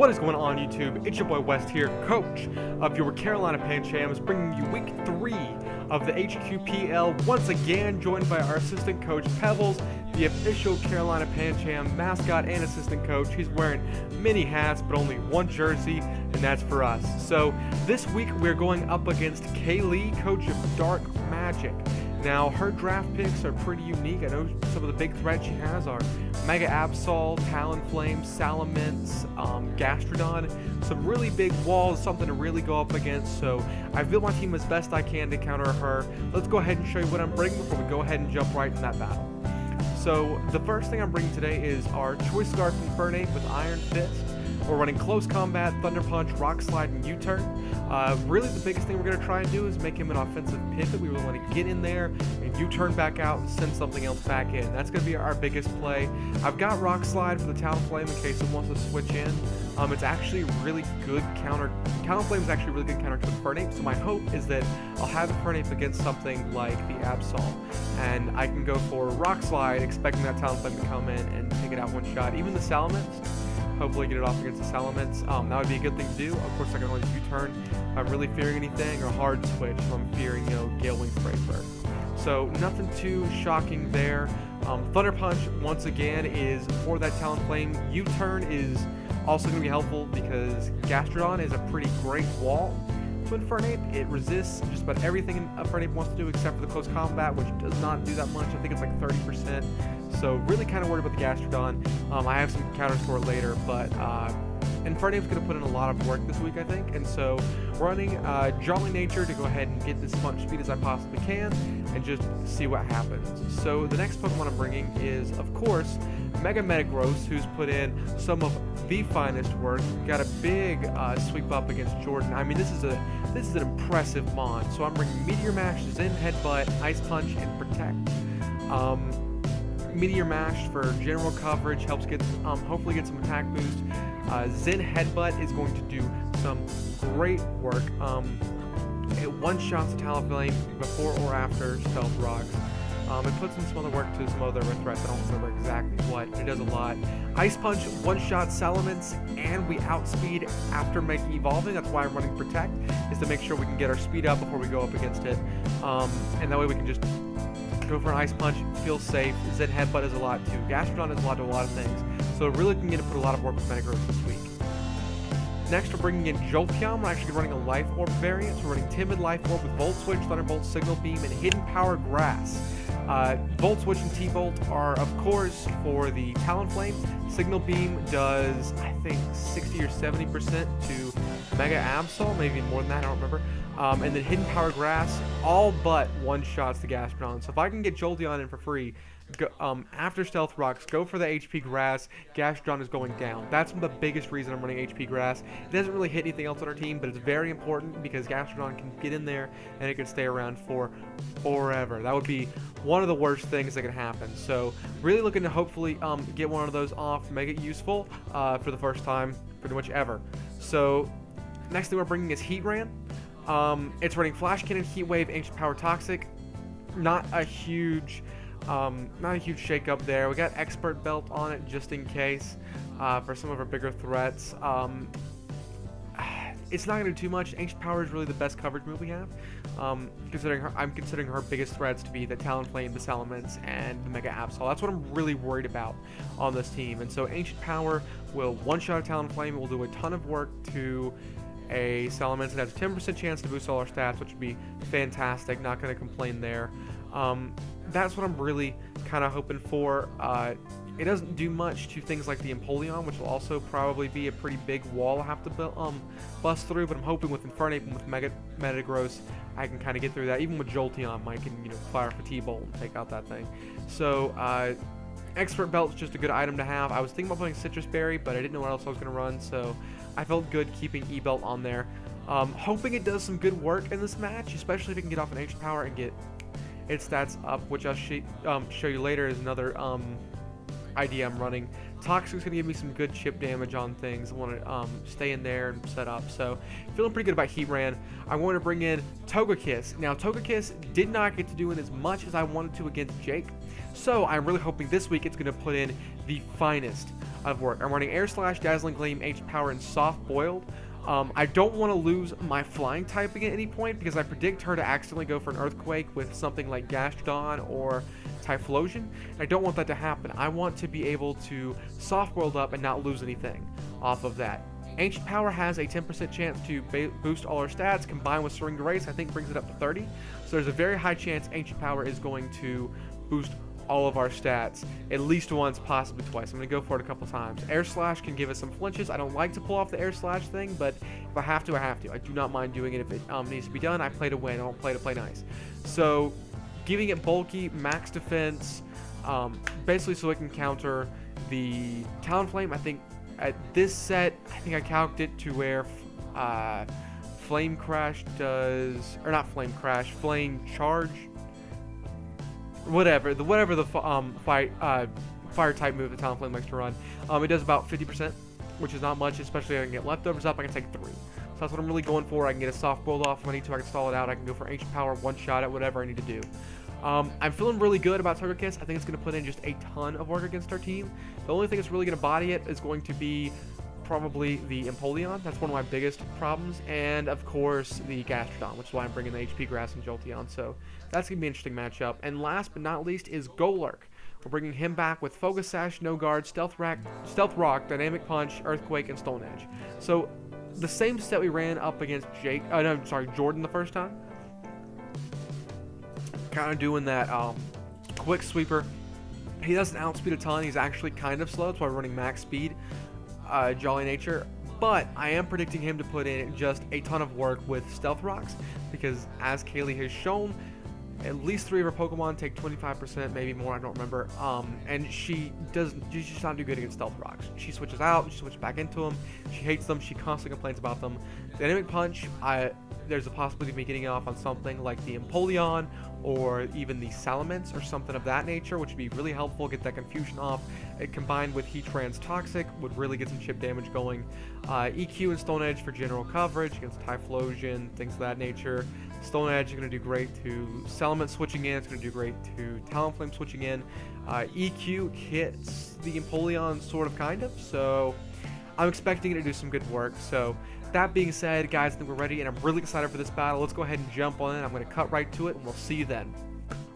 What is going on, YouTube? It's your boy West here, coach of your Carolina Panchams, bringing you week 3 of the HQPL. Once again, joined by our assistant coach Pebbles, the official Carolina Pancham mascot and assistant coach. He's wearing many hats, but only one jersey, and that's for us. So this week we're going up against Cailey, coach of Dark Magic. Now, her draft picks are pretty unique. I know some of the big threats she has are Mega Absol, Talonflame, Salamence, Gastrodon. Some really big walls, something to really go up against. So I built my team as best I can to counter her. Let's go ahead and show you what I'm bringing before we go ahead and jump right in that battle. So the first thing I'm bringing today is our Choice Scarf Infernape with Iron Fist. We're running Close Combat, Thunder Punch, Rock Slide, and U-Turn. Really the biggest thing we're going to try and do is make him an offensive pivot. We really want to get in there and U-turn back out and send something else back in. That's going to be our biggest play. I've got Rock Slide for the Talonflame in case it wants to switch in. It's actually really good counter. Talonflame is actually really good counter to Infernape, so my hope is that I'll have Infernape against something like the Absol, and I can go for Rock Slide, expecting that Talonflame to come in and take it out one shot. Even the Salamence, hopefully get it off against the Salamence. That would be a good thing to do. Of course, I can always U-turn if I'm really fearing anything, or hard switch if I'm fearing, Gale Wing Spraper. So nothing too shocking there. Thunder Punch, once again, is for that Talonflame. U-turn is also going to be helpful because Gastrodon is a pretty great wall to Infernape. It resists just about everything Infernape wants to do except for the Close Combat, which does not do that much. I think it's like 30%. So really kind of worried about the Gastrodon. I have some counters for it later, but Infernape's going to put in a lot of work this week, I think. And so running Jolly Nature to go ahead and get as much speed as I possibly can and just see what happens. So the next Pokemon I'm bringing is, of course, Mega Metagross, who's put in some of the finest work. Got a big sweep up against Jordan. I mean, this is an impressive mon. So I'm bringing Meteor Mash, Zen Headbutt, Ice Punch, and Protect. Meteor Mash for general coverage helps get hopefully get some attack boost. Zen Headbutt is going to do some great work. It one-shots the Talonflame before or after Stealth Rocks. It puts in some other work to some other threats. I don't remember exactly what, but it does a lot. Ice Punch, one-shot Salamence, and we outspeed after making evolving. That's why I'm running Protect, is to make sure we can get our speed up before we go up against it. And that way we can just go for an Ice Punch, feel safe. Zen Headbutt is a lot too. Gastrodon does a lot to a lot of things. So really can get to put a lot of work with Metagross this week. Next, we're bringing in Jolteon. We're actually running a Life Orb variant. So we're running Timid Life Orb with Volt Switch, Thunderbolt, Signal Beam, and Hidden Power Grass. Volt Switch and T-Bolt are, of course, for the Talonflame. Signal Beam does, I think, 60 or 70% to Mega Absol, maybe more than that, I don't remember. And then Hidden Power Grass, all but one-shots the Gastrodon. So if I can get Jolteon in for free, after Stealth Rocks, go for the HP Grass. Gastrodon is going down. That's the biggest reason I'm running HP Grass. It doesn't really hit anything else on our team, but it's very important because Gastrodon can get in there and it can stay around for forever. That would be one of the worst things that can happen. So really looking to hopefully get one of those off, make it useful for the first time pretty much ever. So next thing we're bringing is Heatran. It's running Flash Cannon, Heat Wave, Ancient Power, Toxic. Not a huge shake up there. We got Expert Belt on it just in case for some of our bigger threats. It's not going to do too much. Ancient Power is really the best coverage move we have. I'm considering her biggest threats to be the Talonflame, the Salamence, and the Mega Absol. That's what I'm really worried about on this team. And so Ancient Power will one-shot a Talonflame. It will do a ton of work to a Salamence. It has a 10% chance to boost all our stats, which would be fantastic. Not going to complain there. That's what I'm really kind of hoping for. It doesn't do much to things like the Empoleon, which will also probably be a pretty big wall I have to bust through, but I'm hoping with Infernape and with Metagross, I can kind of get through that. Even with Jolteon, I can fire for T-Bolt and take out that thing. So Expert Belt is just a good item to have. I was thinking about putting Citrus Berry, but I didn't know what else I was going to run, so I felt good keeping E-Belt on there. Hoping it does some good work in this match, especially if it can get off an Ancient Power and get its stats up, which I'll show you later is another idea I'm running. Toxic's going to give me some good chip damage on things. I want to stay in there and set up. So feeling pretty good about Heatran. I want to bring in Togekiss. Now Togekiss did not get to do it as much as I wanted to against Jake. So I'm really hoping this week it's going to put in the finest of work. I'm running Air Slash, Dazzling Gleam, H Power, and Soft Boiled. I don't want to lose my flying typing at any point because I predict her to accidentally go for an Earthquake with something like Gastrodon or Typhlosion. I don't want that to happen. I want to be able to soft boiled up and not lose anything off of that. Ancient Power has a 10% chance to boost all our stats, combined with Syringa Race, I think brings it up to 30. So there's a very high chance Ancient Power is going to boost all of our stats at least once, possibly twice. I'm going to go for it a couple times. Air Slash can give us some flinches. I don't like to pull off the Air Slash thing, but if I have to, I have to. I do not mind doing it if it needs to be done. I play to win. I don't play to play nice. So giving it bulky, max defense, basically so it can counter the Talonflame. I think at this set, I think I calced it to where Flame Crash does, or not Flame Crash, Flame Charge, whatever the fire type move that Talonflame likes to run. It does about 50%, which is not much, especially if I can get leftovers up. I can take 3. So that's what I'm really going for. I can get a soft boiled off if I need to. I can stall it out. I can go for Ancient Power, one shot at whatever I need to do. I'm feeling really good about Togekiss. I think it's going to put in just a ton of work against our team. The only thing that's really going to body it is going to be probably the Empoleon. That's one of my biggest problems. And, of course, the Gastrodon, which is why I'm bringing the HP Grass and Jolteon. So that's going to be an interesting matchup. And last but not least is Golurk. We're bringing him back with Focus Sash, No Guard, Stealth Rock, Dynamic Punch, Earthquake, and Stone Edge. So the same set we ran up against Jordan the first time. Kind of doing that quick sweeper. He doesn't outspeed a ton. He's actually kind of slow. That's why we're running max speed, Jolly Nature. But I am predicting him to put in just a ton of work with Stealth Rocks because, as Cailey has shown, at least 3 of her Pokemon take 25%, maybe more, I don't remember. And she's just not do good against Stealth Rocks. She switches out, she switches back into them. She hates them, she constantly complains about them. Dynamic Punch, there's a possibility of me getting off on something like the Empoleon or even the Salamence or something of that nature, which would be really helpful, get that confusion off. It combined with Heatran's Toxic would really get some chip damage going. EQ and Stone Edge for general coverage against Typhlosion, things of that nature. Stone Edge is going to do great to Salamence switching in. It's going to do great to Talonflame switching in. EQ hits the Empoleon sort of, kind of. So I'm expecting it to do some good work. So that being said, guys, I think we're ready, and I'm really excited for this battle. Let's go ahead and jump on it. I'm going to cut right to it, and we'll see you then.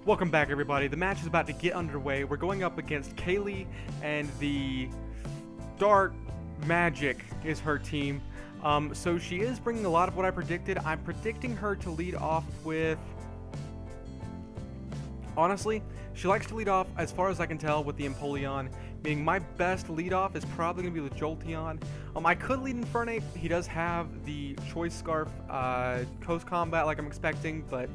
Welcome back, everybody. The match is about to get underway. We're going up against Cailey, and the Dark Magic is her team. So she is bringing a lot of what I predicted. I'm predicting her to lead off with... Honestly, she likes to lead off, as far as I can tell, with the Empoleon, meaning my best lead off is probably going to be with Jolteon. I could lead Infernape. He does have the Choice Scarf Coast Combat like I'm expecting, but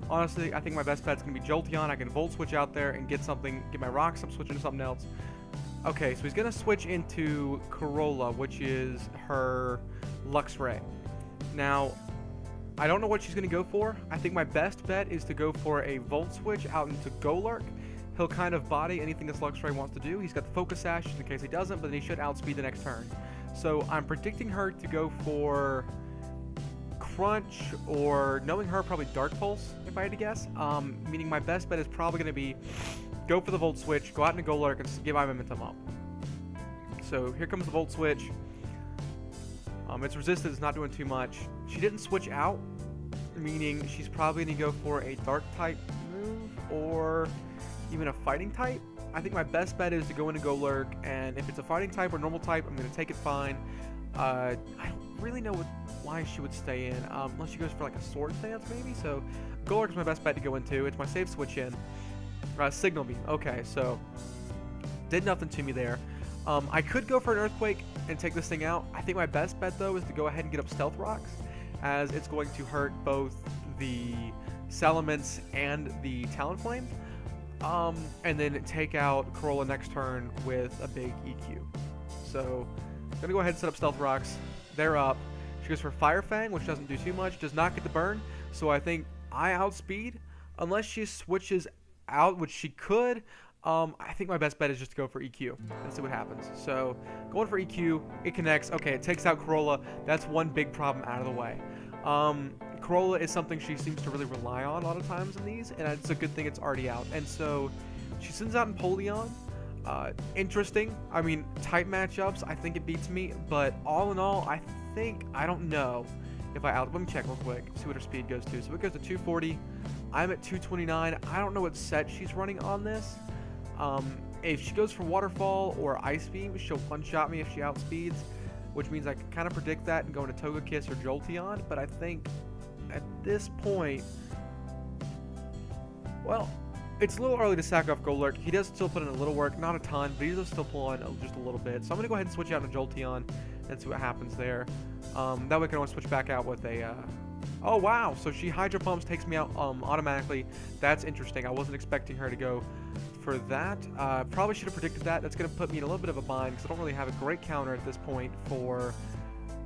honestly, I think my best bet's going to be Jolteon. I can Volt Switch out there and get my rocks up, switch into something else. Okay, so he's going to switch into Corolla, which is her Luxray. Now, I don't know what she's going to go for. I think my best bet is to go for a Volt Switch out into Golurk. He'll kind of body anything this Luxray wants to do. He's got the Focus Sash in case he doesn't, but then he should outspeed the next turn. So I'm predicting her to go for Crunch, or knowing her, probably Dark Pulse, if I had to guess. Meaning my best bet is probably going to be go for the Volt Switch, go out into Golurk, and give my momentum up. So here comes the Volt Switch. Its resistance is not doing too much. She didn't switch out, meaning she's probably going to go for a Dark type move, or even a Fighting type. I think my best bet is to go into Golurk, and if it's a Fighting type or normal type, I'm going to take it fine. I don't really know why she would stay in, unless she goes for like a Sword stance maybe. So Golurk is my best bet to go into. It's my safe switch in. Signal Beam. Okay, so did nothing to me there. I could go for an Earthquake and take this thing out. I think my best bet, though, is to go ahead and get up Stealth Rocks, as it's going to hurt both the Salamence and the Talonflame. And then take out Corolla next turn with a big EQ. So I'm going to go ahead and set up Stealth Rocks. They're up. She goes for Fire Fang, which doesn't do too much. Does not get the burn. So I think I outspeed. Unless she switches out, which she could, I think my best bet is just to go for EQ and see what happens. So going for EQ, it connects. Okay, it takes out Corolla. That's one big problem out of the way. Corolla is something she seems to really rely on a lot of times in these, and it's a good thing it's already out. And so she sends out Empoleon. interesting. I mean, tight matchups, I think it beats me, but all in all, I don't know if let me check real quick, see what her speed goes to. So it goes to 240, I'm at 229. I don't know what set she's running on this. If she goes for Waterfall or Ice Beam, she'll one-shot me if she outspeeds, which means I can kind of predict that and go into Togekiss or Jolteon, but I think at this point, well, it's a little early to sack off Golurk. He does still put in a little work, not a ton, but he does still pull on just a little bit. So I'm going to go ahead and switch out to Jolteon and see what happens there. That way I can always switch back out with a... oh, wow. So she Hydro Pumps, takes me out automatically. That's interesting. I wasn't expecting her to go for that. Probably should have predicted that. That's going to put me in a little bit of a bind because I don't really have a great counter at this point for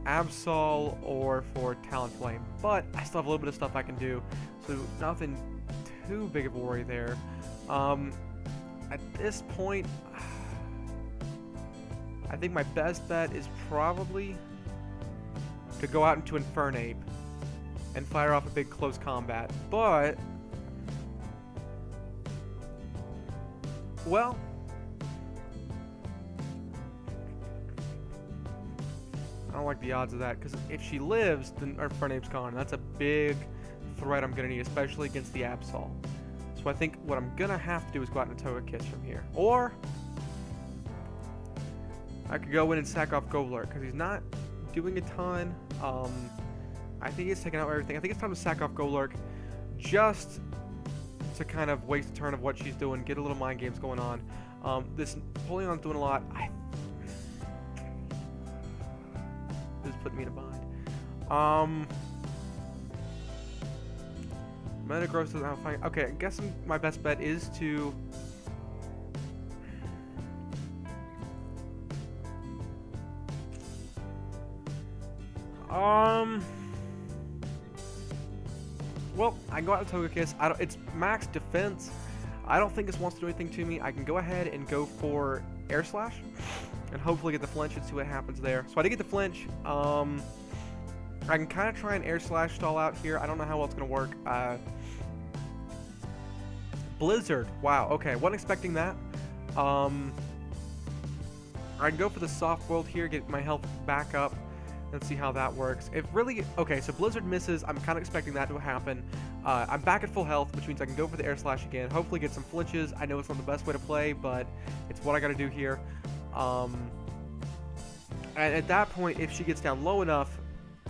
Absol or for Talonflame. But I still have a little bit of stuff I can do. So nothing too big of a worry there. At this point, I think my best bet is probably to go out into Infernape and fire off a big close combat. But, well, I don't like the odds of that, because if she lives, then Infernape's gone, and that's a big threat I'm going to need, especially against the Absol. So I think what I'm going to have to do is go out into Togekiss from here. Or I could go in and sack off Golurk, because he's not doing a ton. I think he's taking out everything. I think it's time to sack off Golurk just to kind of waste a turn of what she's doing, get a little mind games going on. This Napoleon's doing a lot. This is putting me in a bind. Metagross doesn't have a fight. Okay, I guess my best bet is to... well, I can go out to Togekiss. It's max defense. I don't think this wants to do anything to me. I can go ahead and go for Air Slash and hopefully get the flinch and see what happens there. So I did get the flinch. I can kind of try an Air Slash stall out here. I don't know how well it's going to work. Blizzard. Wow, okay. Wasn't expecting that. I can go for the Soft Boiled here, get my health back up, and see how that works. It really... Okay, so Blizzard misses. I'm kind of expecting that to happen. I'm back at full health, which means I can go for the Air Slash again. Hopefully get some flinches. I know it's not the best way to play, but it's what I got to do here. And at that point, if she gets down low enough,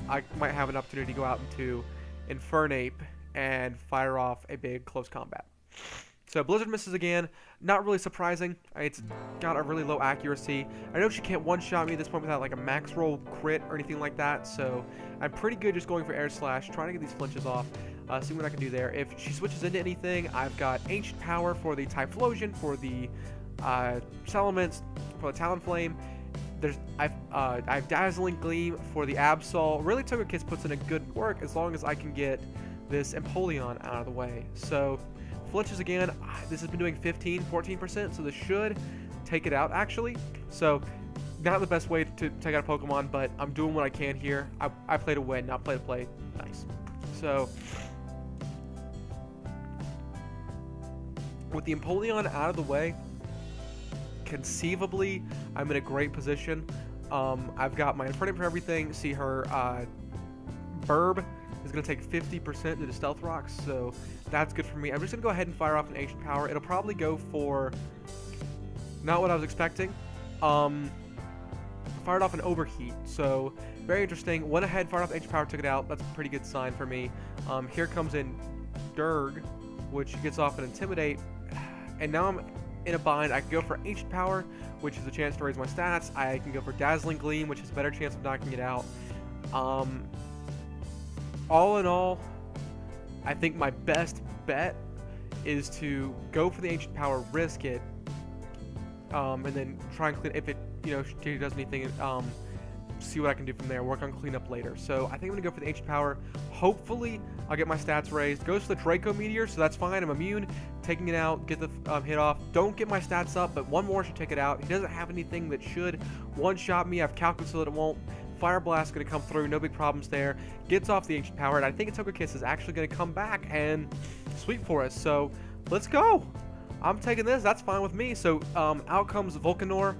I might have an opportunity to go out into Infernape and fire off a big close combat. So Blizzard misses again. Not really surprising. It's got a really low accuracy. I know she can't one-shot me at this point without like a max roll crit or anything like that. So I'm pretty good just going for Air Slash, trying to get these flinches off. See what I can do there. If she switches into anything, I've got Ancient Power for the Typhlosion, for the Salamence, for the Talonflame. I have Dazzling Gleam for the Absol. Really, Togekiss puts in a good work as long as I can get this Empoleon out of the way. So, flinches again. This has been doing 14%, so this should take it out, actually. So, not the best way to take out a Pokemon, but I'm doing what I can here. I play to win, not play to play. Nice. So, with the Empoleon out of the way, conceivably, I'm in a great position. I've got my Infernape for everything. See, her Burb is going to take 50% to the Stealth Rocks, so that's good for me. I'm just going to go ahead and fire off an Ancient Power. It'll probably go for not what I was expecting. Fired off an Overheat, so very interesting. Went ahead, fired off Ancient Power, took it out. That's a pretty good sign for me. Here comes in Durg, which gets off an Intimidate, and now I'm in a bind. I can go for Ancient Power, which is a chance to raise my stats. I can go for Dazzling Gleam, which is a better chance of knocking it out. All in all, I think my best bet is to go for the Ancient Power, risk it, and then try and clean. If it, she does anything, see what I can do from there. Work on cleanup later. So I think I'm gonna go for the Ancient Power. Hopefully, I'll get my stats raised. Goes for the Draco Meteor, so that's fine. I'm immune. Taking it out, get the hit off. Don't get my stats up, but one more should take it out. He doesn't have anything that should one-shot me. I've calculated so that it won't. Fire Blast going to come through, no big problems there. Gets off the Ancient Power, and I think Togekiss is actually going to come back and sweep for us. So, let's go! I'm taking this. That's fine with me. So out comes Volcanor.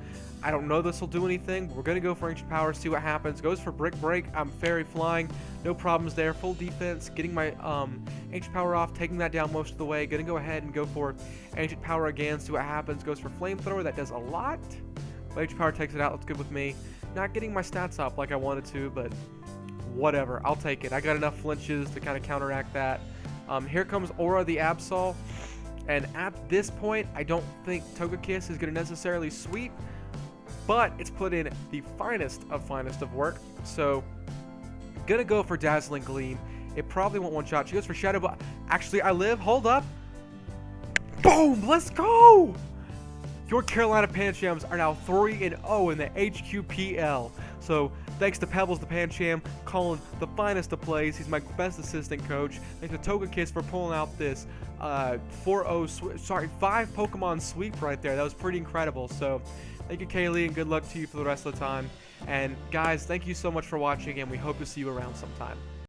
I don't know this will do anything, but we're going to go for Ancient Power, see what happens. Goes for Brick Break. I'm Fairy Flying. No problems there. Full defense. Getting my Ancient Power off, taking that down most of the way. Going to go ahead and go for Ancient Power again, see what happens. Goes for Flamethrower. That does a lot. But Ancient Power takes it out. That's good with me. Not getting my stats up like I wanted to, but whatever. I'll take it. I got enough flinches to kind of counteract that. Here comes Aura the Absol. And at this point, I don't think Togekiss is going to necessarily sweep, but it's put in the finest of work. So, gonna go for Dazzling Gleam. It probably won't one-shot. She goes for Shadow Ball. Actually, I live. Hold up. Boom! Let's go! Your Carolina Panchams are now 3-0 in the HQPL. So, thanks to Pebbles the Pancham, calling the finest of plays. He's my best assistant coach. Thanks to Togekiss for pulling out this 5 Pokemon sweep right there. That was pretty incredible. So, thank you, Cailey, and good luck to you for the rest of the time. And guys, thank you so much for watching, and we hope to see you around sometime.